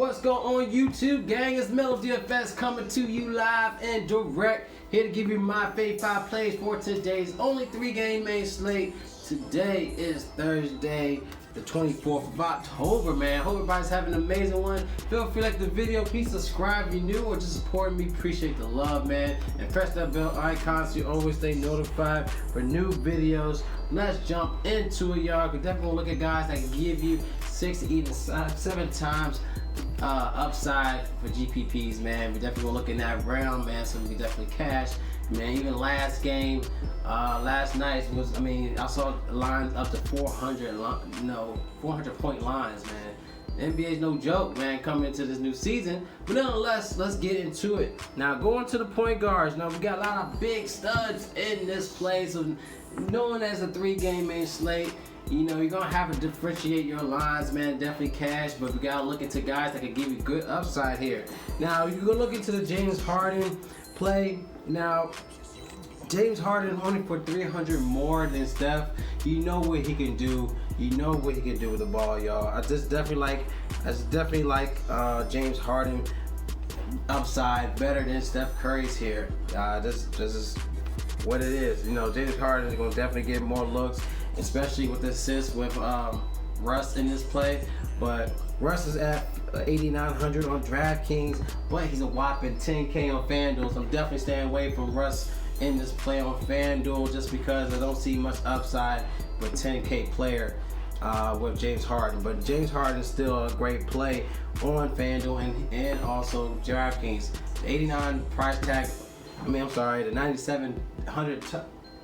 What's going on YouTube, gang? It's DFS coming to you live and direct. Here to give you my favorite 5 plays for today's only 3-game main slate. Today is Thursday, the 24th of October, man. Hope everybody's having an amazing one. Feel free to like the video. Please subscribe if you're new or just supporting me. Appreciate the love, man. And press that bell icon so you always stay notified for new videos. Let's jump into it, y'all. We're definitely gonna look at guys that can give you 6 to even 7 times upside for GPPs, man. We're definitely gonna look in that realm, man, so we can definitely cash, man. Even last game, last night was, I saw lines up to 400 point lines, man. The NBA is no joke, man, coming into this new season. But nonetheless, let's get into it. Now, going to the point guards. Now, we got a lot of big studs in this play, so known as a 3-game main slate. You know, you're going to have to differentiate your lines, man. Definitely cash, but we got to look into guys that can give you good upside here. Now, you're going to look into the James Harden play. Now, James Harden only for 300 more than Steph. You know what he can do. You know what he can do with the ball, y'all. I definitely like James Harden upside better than Steph Curry's here. This is what it is. You know, James Harden is going to definitely get more looks, especially with the assists with Russ in this play. But Russ is at 8,900 on DraftKings, but he's a whopping 10K on FanDuel. So I'm definitely staying away from Russ in this play on FanDuel just because I don't see much upside with 10K player with James Harden. But James Harden is still a great play on FanDuel and also DraftKings. The 89 price tag, the 9,700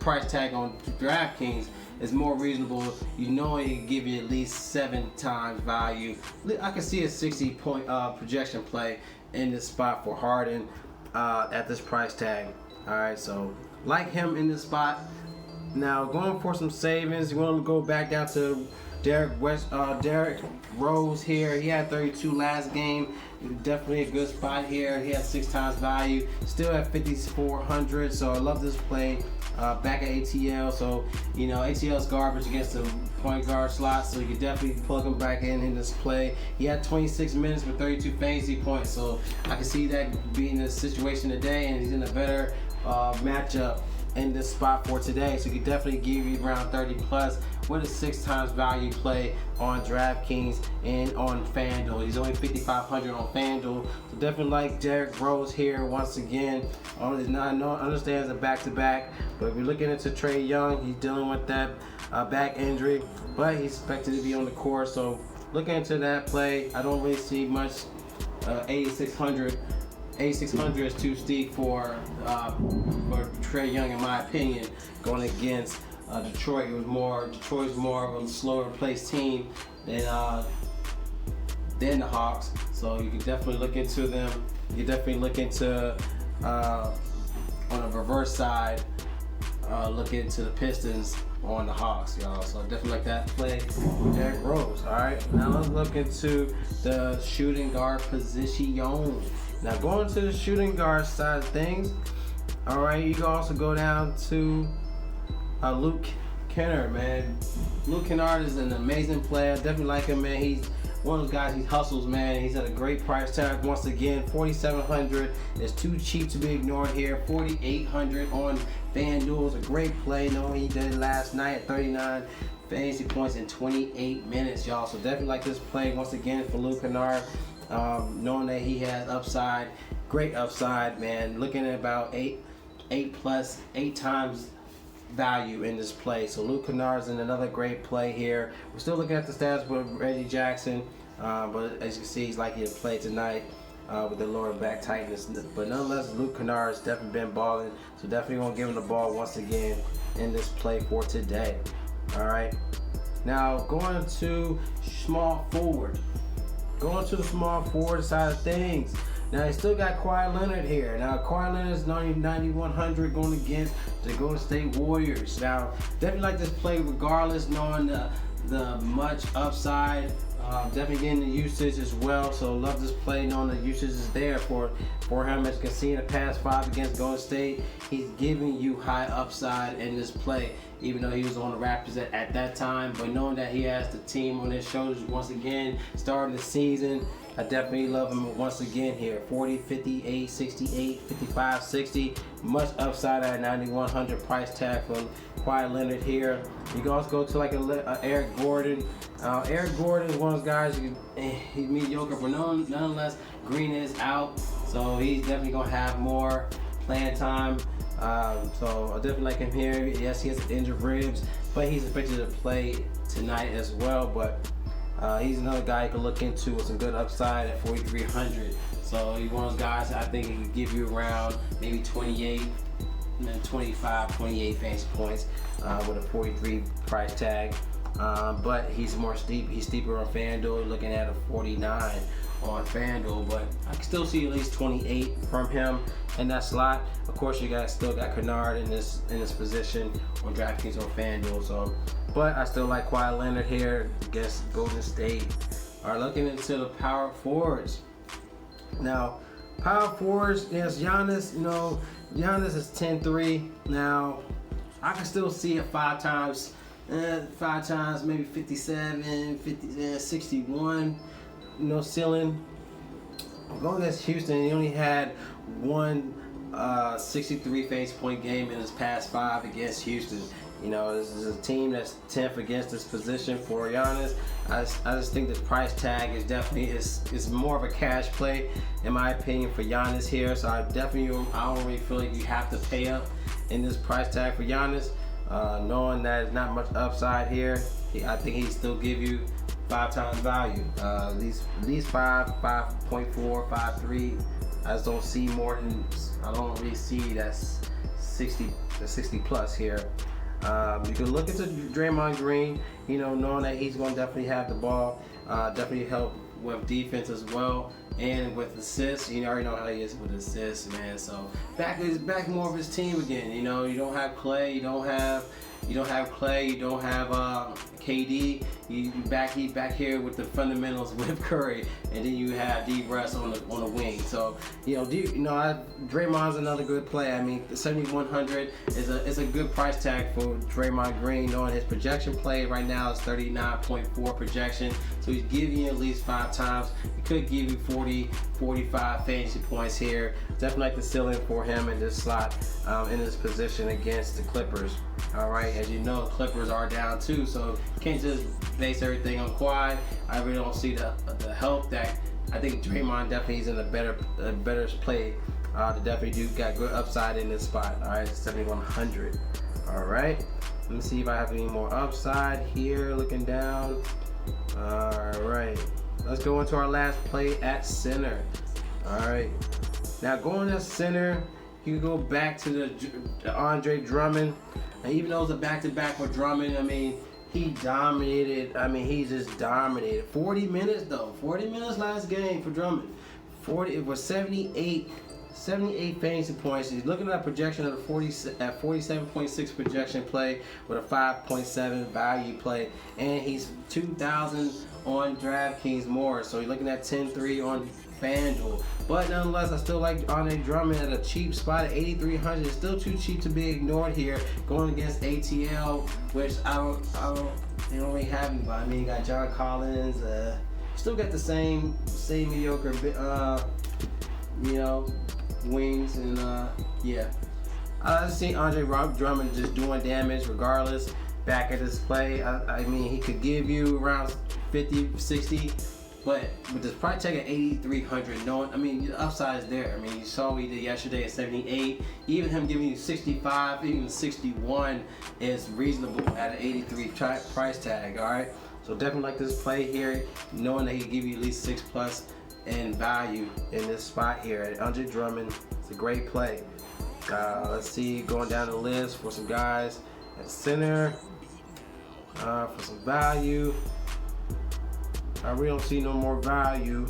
price tag on DraftKings is more reasonable. You know it can give you at least 7 times value. I can see a 60-point projection play in this spot for Harden at this price tag. Alright, so like him in this spot. Now going for some savings, you want to go back down to Derrick Rose here. He had 32 last game. Definitely a good spot here. He had 6 times value. Still at 5,400. So I love this play. Back at ATL. So you know ATL's garbage against the point guard slot. So you can definitely plug him back in this play. He had 26 minutes with 32 fantasy points. So I can see that being the situation today, and he's in a better matchup in this spot for today. So you can definitely give you around 30 plus with a 6 times value play on DraftKings and on FanDuel. He's only 5,500 on FanDuel. So definitely like Derrick Rose here once again. I understand it's a back-to-back, but if you're looking into Trae Young, he's dealing with that back injury, but he's expected to be on the court. So looking into that play, I don't really see much. 8,600 is too steep for Trae Young, in my opinion, going against Detroit. Detroit's more of a slower paced team than the Hawks. So you can definitely look into them. You can definitely look into on the reverse side, look into the Pistons on the Hawks, y'all. So definitely like that play with Derrick Rose. Alright, now let's look into the shooting guard position. Now going to the shooting guard side of things, alright, you can also go down to Luke Kennard, man. Luke Kennard is an amazing player. Definitely like him, man. He's one of those guys, he hustles, man. He's at a great price tag once again. 4,700 is too cheap to be ignored here. 4,800 on FanDuel is a great play. Knowing he did it last night at 39 fantasy points in 28 minutes, y'all. So definitely like this play once again for Luke Kennard. Knowing that he has upside, great upside, man. Looking at about 8 times value in this play. So Luke Kennard's in another great play here. We're still looking at the stats with Reggie Jackson, but as you can see, he's likely to play tonight with the lower back tightness. But nonetheless, Luke Kennard's definitely been balling, so definitely gonna give him the ball once again in this play for today. All right, now going to small forward. Going to the small forward side of things. Now, they still got Kawhi Leonard here. Now, Kawhi Leonard is 9,100 going against the Golden State Warriors. Now, definitely like this play regardless, knowing the much upside Definitely getting the usage as well, so love this play knowing the usage is there for him. As you can see in the past 5 against Golden State, he's giving you high upside in this play, even though he was on the Raptors at that time. But knowing that he has the team on his shoulders once again, starting the season, I definitely love him once again here. 40, 58, 68, 55, 60. Much upside at 9,100 price tag for Kawhi Leonard here. You can also go to like a Eric Gordon. Eric Gordon is one of those guys, he's mediocre, but nonetheless, Green is out. So he's definitely going to have more playing time. So I definitely like him here. Yes, he has injured ribs, but he's expected to play tonight as well. But he's another guy you can look into with some good upside at 4,300. So he's one of those guys I think he can give you around maybe 28, and then 25, 28 fantasy points with a 43 price tag. But he's more steep. He's steeper on FanDuel, looking at a 49 on FanDuel. But I can still see at least 28 from him in that slot. Of course, you still got Kennard in this position on DraftKings on FanDuel. So, but I still like Kawhi Leonard here against Golden State. All right, looking into the power forwards. Now, power forwards against Giannis. You know, Giannis is 10-3. Now, I can still see it 5 times. 5 times, maybe 57, 50, 61, ceiling. Going against Houston, he only had one 63 fantasy point game in his past 5 against Houston. This is a team that's 10th against this position for Giannis. I just think the price tag is definitely is more of a cash play, in my opinion, for Giannis here. So I don't really feel like you have to pay up in this price tag for Giannis. Knowing that there's not much upside here, I think he still give you 5 times value. At least 5, 5.4, 5.3. I just don't see more than, I don't really see that's 60 plus here. You can look into Draymond Green, knowing that he's going to definitely have the ball, definitely help with defense as well, and with assists. You already know how he is with assists, man. So back more of his team again. You don't have Clay, you don't have KD. He's back here with the fundamentals with Curry, and then you have D. Russ on the wing. So Draymond's another good play. I mean, the 7,100 is a good price tag for Draymond Green. Knowing his projection play right now is 39.4 projection, so he's giving you at least 5 times. He could give you 40, 45 fantasy points here. Definitely like the ceiling for him in this slot, in this position against the Clippers. All right, as you know, the Clippers are down too, so you can't just base everything on Kawhi. I really don't see the help that I think Draymond definitely is in a better play. To definitely got good upside in this spot. All right, 7,100. All right, let me see if I have any more upside here. Looking down. All right, let's go into our last play at center. All right, now going at center, you can go back to the Andre Drummond. And even though it was a back-to-back for Drummond, I mean, he dominated. I mean, he just dominated. 40 minutes though. 40 minutes last game for Drummond. It was 78 fantasy points. He's looking at a projection of 47.6 projection play with a 5.7 value play, and he's 2,000 on DraftKings more. So you're looking at 10-3 on FanDuel. But nonetheless, I still like Andre Drummond at a cheap spot at 8,300. It's still too cheap to be ignored here. Going against ATL, which they don't really have anybody. I mean, you got John Collins. Still got the same mediocre, wings, and yeah. I see Andre Drummond just doing damage regardless. Back at this play, I mean, he could give you around 50, 60. But with this price tag at 8,300, the upside is there. I mean, you saw what he did yesterday at 78. Even him giving you 65, even 61 is reasonable at an 83 price tag. All right, so definitely like this play here, knowing that he can give you at least 6 plus in value in this spot here at Andre Drummond. It's a great play. Let's see, going down the list for some guys at center for some value. I really don't see no more value.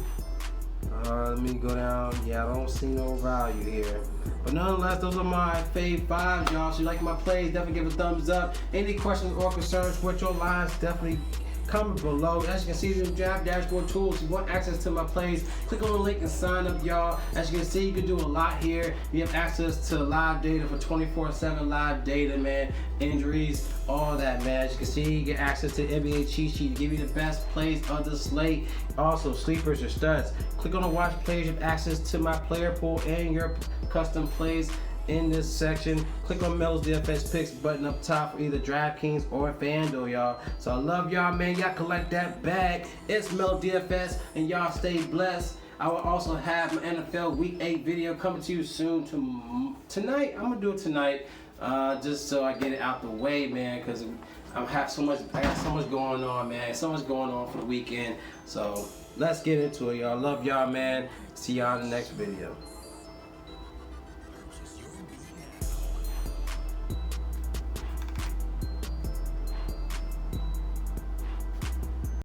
Let me go down. Yeah, I don't see no value here. But nonetheless, those are my fave 5s, y'all. So you like my plays, definitely give a thumbs up. Any questions or concerns with your lines, definitely comment below. As you can see, the draft dashboard tools. If you want access to my plays, click on the link and sign up, y'all. As you can see, you can do a lot here. You have access to live data for 24/7 live data, man. Injuries, all that, man. As you can see, you get access to NBA cheat sheet to give you the best plays of the slate. Also, sleepers or studs. Click on the watch plays. You have access to my player pool and your custom plays in this section. Click on Melo's DFS picks button up top for either DraftKings or FanDuel, y'all. So I love y'all, man. Y'all collect that bag. It's Melo DFS, and y'all stay blessed. I will also have my NFL Week 8 video coming to you soon. Tonight, I'm gonna do it tonight, just so I get it out the way, man. Cause I got so much going on, man. So much going on for the weekend. So let's get into it, y'all. Love y'all, man. See y'all in the next video.